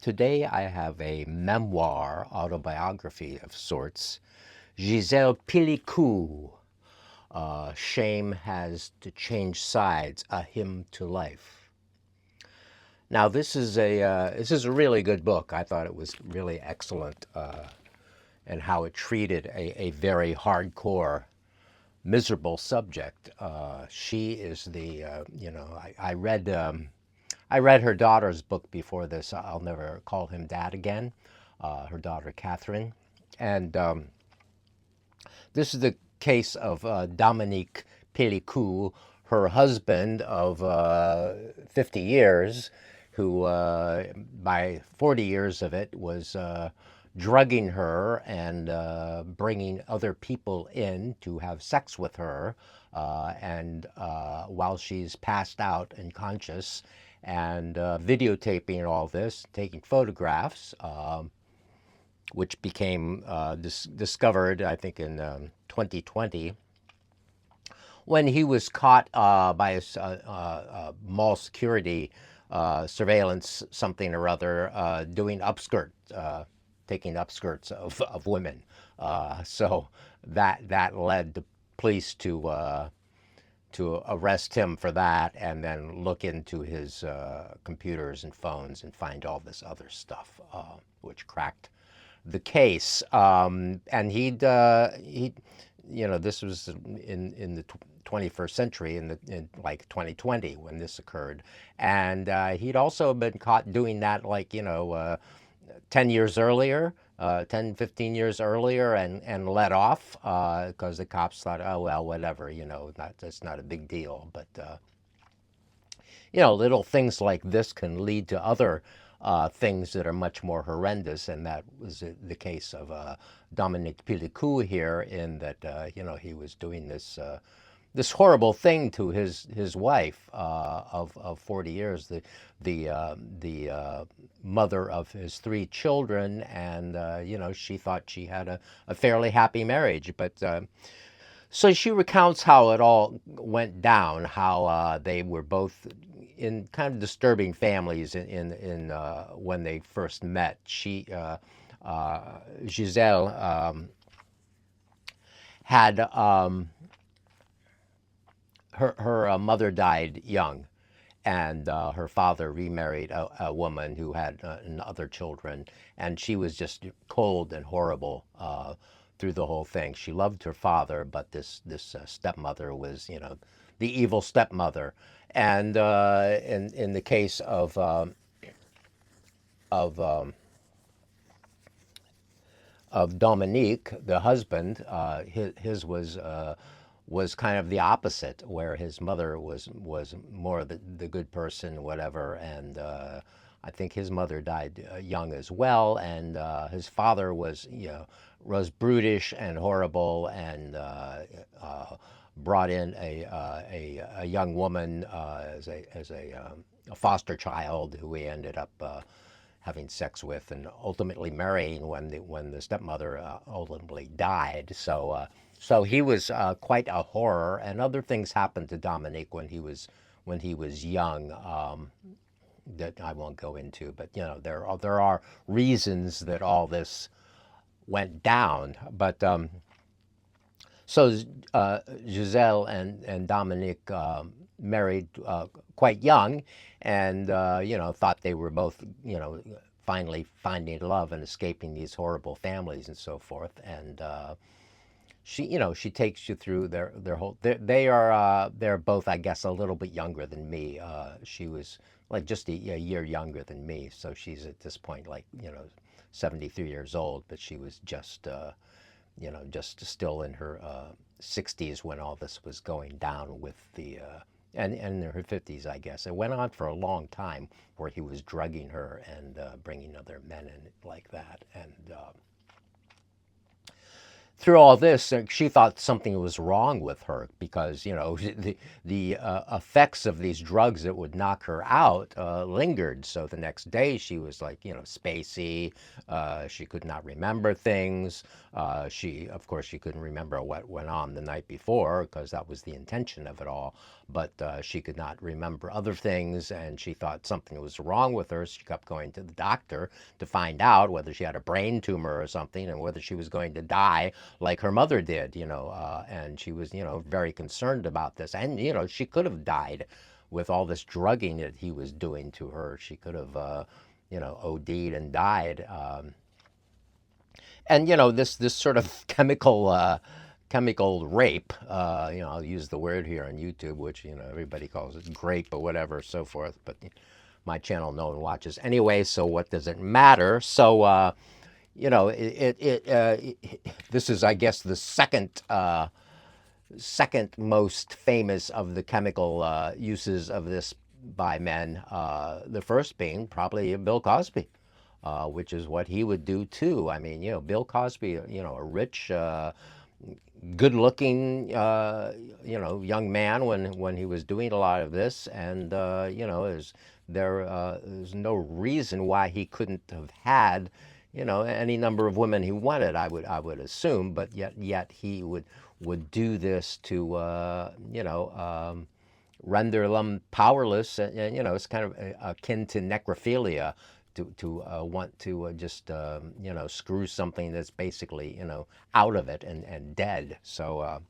Today I have a memoir, autobiography of sorts, Gisèle Pelicot, Shame Has to Change Sides, A Hymn to Life. Now this is a really good book. I thought it was really excellent, and how it treated a very hardcore, miserable subject. She is I read her daughter's book before this. I'll Never Call Him Dad Again. Her daughter Catherine, and this is the case of Dominique Pellicou, her husband of 50 years, who by 40 years of it was drugging her and bringing other people in to have sex with her, and while she's passed out and conscious, and videotaping all this, taking photographs, which became discovered, I think, in 2020, when he was caught by a mall security surveillance something or other, doing taking upskirts of women. So that led the police to arrest him for that, and then look into his computers and phones and find all this other stuff, which cracked the case. And this was in the 21st century, in like 2020 when this occurred, and he'd also been caught doing that, 10 years earlier, 10, 15 years earlier, and let off because the cops thought, oh, well, whatever, that's not a big deal. But, little things like this can lead to other things that are much more horrendous, and that was the case of Dominique Pellicot here, in that, he was doing this horrible thing to his wife of 40 years, the mother of his three children, and she thought she had a fairly happy marriage, but so she recounts how it all went down, how they were both in kind of disturbing families in when they first met. Gisèle had her mother died young, and her father remarried a woman who had other children, and she was just cold and horrible through the whole thing. She loved her father, but this stepmother was, the evil stepmother. And in the case of Dominique, the husband, his was kind of the opposite, where his mother was more the good person, whatever, and I think his mother died young as well, and his father was brutish and horrible, and brought in a young woman as a foster child, who he ended up having sex with and ultimately marrying when the stepmother ultimately died. So he was quite a horror, and other things happened to Dominique when he was young, that I won't go into. But there are reasons that all this went down. But so Gisèle and Dominique married quite young, and thought they were both finally finding love and escaping these horrible families and so forth. And she takes you through their whole. They're both, I guess, a little bit younger than me. She was like just a year younger than me, so she's at this point 73 years old, but she was just just still in her 60s when all this was going down with the. And in her 50s, I guess. It went on for a long time, where he was drugging her and bringing other men in like that. And through all this, she thought something was wrong with her because, the effects of these drugs that would knock her out lingered. So the next day she was like, spacey. She could not remember things. Of course, she couldn't remember what went on the night before because that was the intention of it all. But she could not remember other things, and she thought something was wrong with her. She kept going to the doctor to find out whether she had a brain tumor or something, and whether she was going to die like her mother did. And she was, very concerned about this. And she could have died with all this drugging that he was doing to her. She could have, OD'd and died. And this sort of chemical rape. I'll use the word here on YouTube, which everybody calls it grape or whatever, so forth. But my channel, no one watches anyway, so what does it matter? So this is, I guess, the second most famous of the chemical uses of this by men. The first being probably Bill Cosby, which is what he would do too. I mean, Bill Cosby, a rich, good-looking, young man when he was doing a lot of this, and there's no reason why he couldn't have had, any number of women he wanted. I would assume, but yet he would do this to, render them powerless, and it's kind of akin to necrophilia, to want to just screw something that's basically out of it and dead. So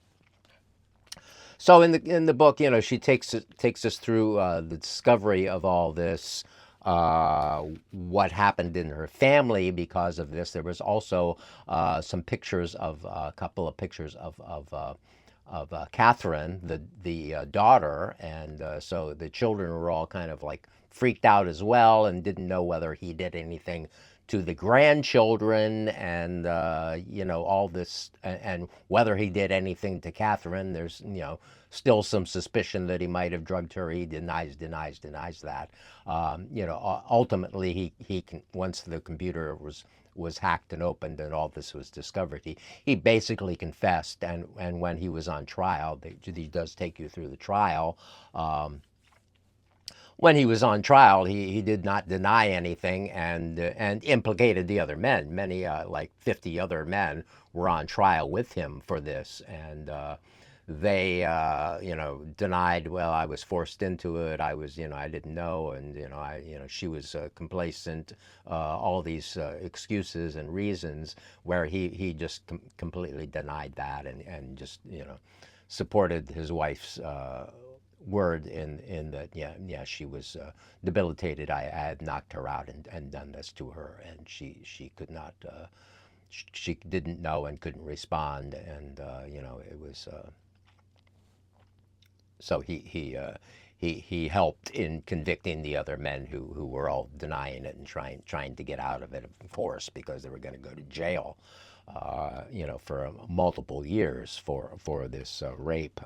in the book, she takes us through the discovery of all this, what happened in her family because of this. There was also some pictures of a couple of pictures of Catherine, the daughter, and so the children were all kind of like freaked out as well and didn't know whether he did anything to the grandchildren, and all this, and whether he did anything to Catherine. There's still some suspicion that he might have drugged her. He denies that. Ultimately, he can, once the computer was hacked and opened and all this was discovered, he basically confessed. And when he was on trial, he does take you through the trial. When he was on trial, he did not deny anything, and implicated the other men. Many, like 50 other men, were on trial with him for this, and they denied. Well, I was forced into it. I was, I didn't know, and she was complacent. All these excuses and reasons, where he just completely denied that, and just supported his wife's word in that, she was debilitated. I had knocked her out and done this to her, and she could not, she didn't know and couldn't respond, and it was, so he helped in convicting the other men who were all denying it and trying to get out of it, of course, because they were going to go to jail, for multiple years for this rape.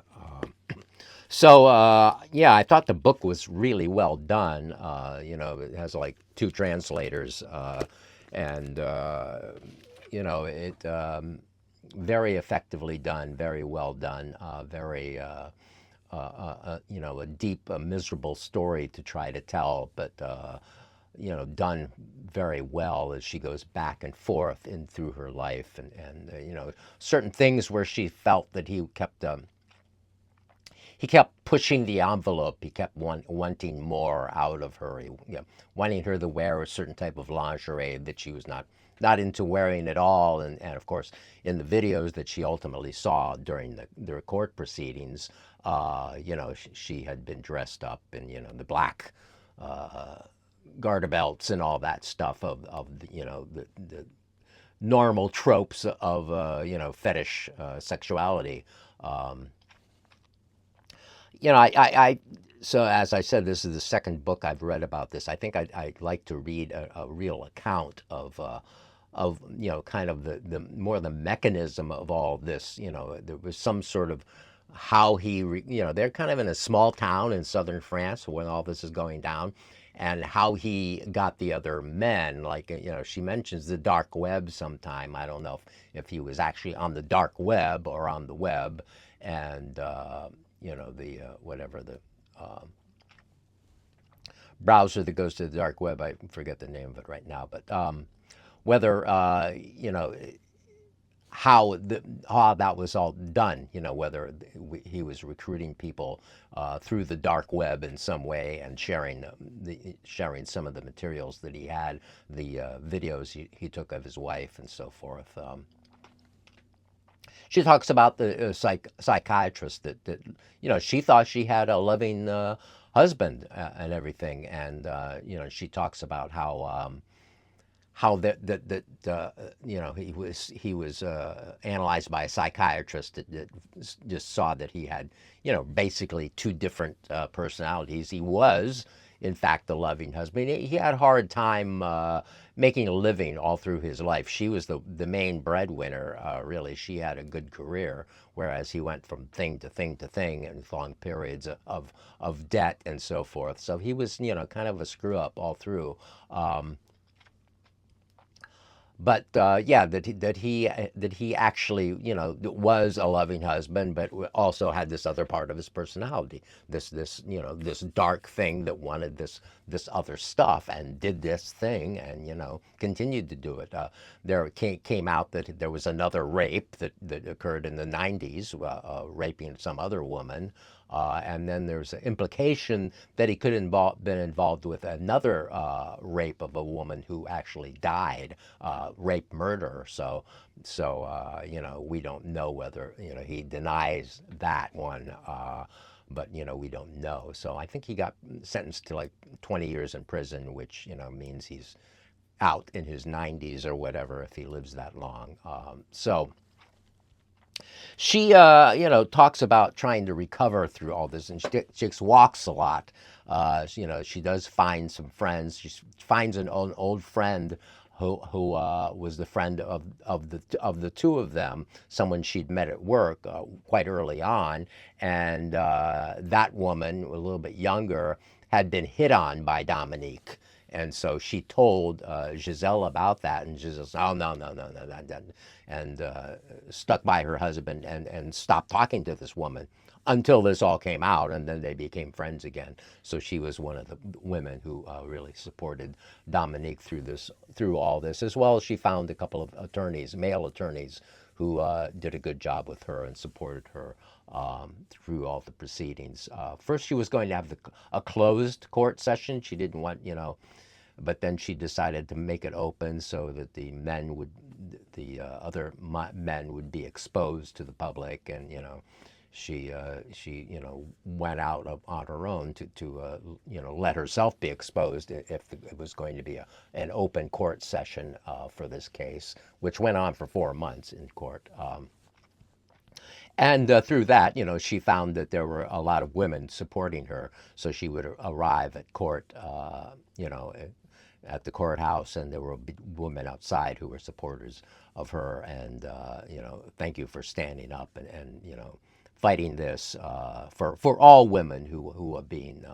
So I thought the book was really well done. It has like 2 translators, and it very effectively done, very well done, very a deep, miserable story to try to tell, but done very well as she goes back and forth through her life, and certain things where she felt that he kept pushing the envelope. He kept wanting more out of her. Wanting her to wear a certain type of lingerie that she was not into wearing at all. And of course, in the videos that she ultimately saw during the court proceedings, she had been dressed up in the black garter belts and all that stuff of the normal tropes of fetish sexuality. So as I said, this is the second book I've read about this. I think I'd like to read a real account of kind of the more the mechanism of all this. There was some sort of how they're kind of in a small town in southern France when all this is going down, and how he got the other men. Like, she mentions the dark web sometime. I don't know if he was actually on the dark web or on the web, and the whatever the browser that goes to the dark web. I forget the name of it right now, but whether how that was all done, whether he was recruiting people through the dark web in some way and sharing some of the materials that he had, the videos he took of his wife and so forth. She talks about the psychiatrist that she thought she had a loving husband and everything, and she talks about how he was analyzed by a psychiatrist that just saw that he had basically two different personalities. He was in fact the loving husband. He had a hard time making a living all through his life. She was the main breadwinner. Really, she had a good career, whereas he went from thing to thing to thing and long periods of debt and so forth. So he was kind of a screw up all through. But yeah, that he actually was a loving husband, but also had this other part of his personality, this dark thing that wanted this other stuff and did this thing and continued to do it. There came out that there was another rape that occurred in the 90s, raping some other woman. And then there's an implication that he could have been involved with another rape of a woman who actually died, rape murder. So we don't know whether he denies that one, but we don't know. So I think he got sentenced to like 20 years in prison, which means he's out in his 90s or whatever if he lives that long. So. She, talks about trying to recover through all this, and she walks a lot. She does find some friends. She finds an old friend who was the friend of the two of them, someone she'd met at work quite early on, and that woman, a little bit younger, had been hit on by Dominique. And so she told Gisèle about that, and Gisèle said, "Oh no," and stuck by her husband and stopped talking to this woman until this all came out, and then they became friends again. So she was one of the women who really supported Dominique through all this, as well as she found a couple of attorneys, male attorneys, who did a good job with her and supported her through all the proceedings. First, she was going to have a closed court session. She didn't want, but then she decided to make it open so that the other men would be exposed to the public, and she went out on her own to let herself be exposed if it was going to be an open court session for this case, which went on for 4 months in court. And through that, she found that there were a lot of women supporting her. So she would arrive at court, at the courthouse, and there were women outside who were supporters of her. And, thank you for standing up and fighting this for all women who are being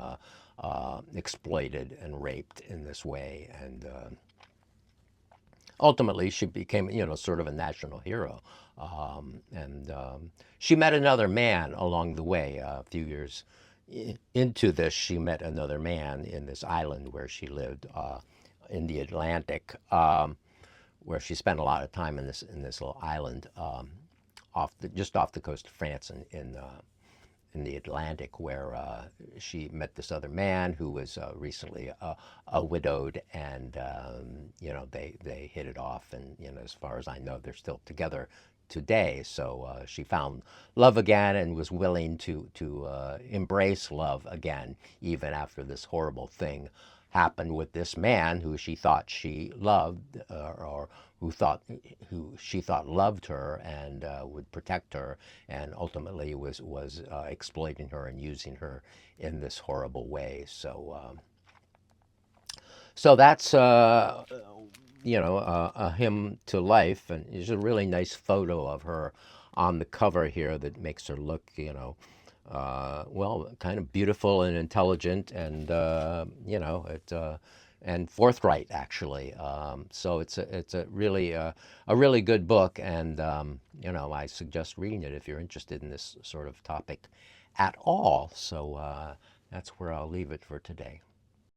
exploited and raped in this way. And ultimately, she became, sort of a national hero. And she met another man along the way. A few years into this, she met another man in this island where she lived in the Atlantic, where she spent a lot of time in this little island just off the coast of France in the Atlantic, where she met this other man who was recently widowed, and they hit it off, and as far as I know, they're still together today. So she found love again and was willing to embrace love again, even after this horrible thing happened with this man who she thought she loved, or who she thought loved her and would protect her, and ultimately was exploiting her and using her in this horrible way. So that's a hymn to life, and there's a really nice photo of her on the cover here that makes her look well, kind of beautiful and intelligent, and and forthright actually. So it's a really good book, and I suggest reading it if you're interested in this sort of topic at all. So that's where I'll leave it for today.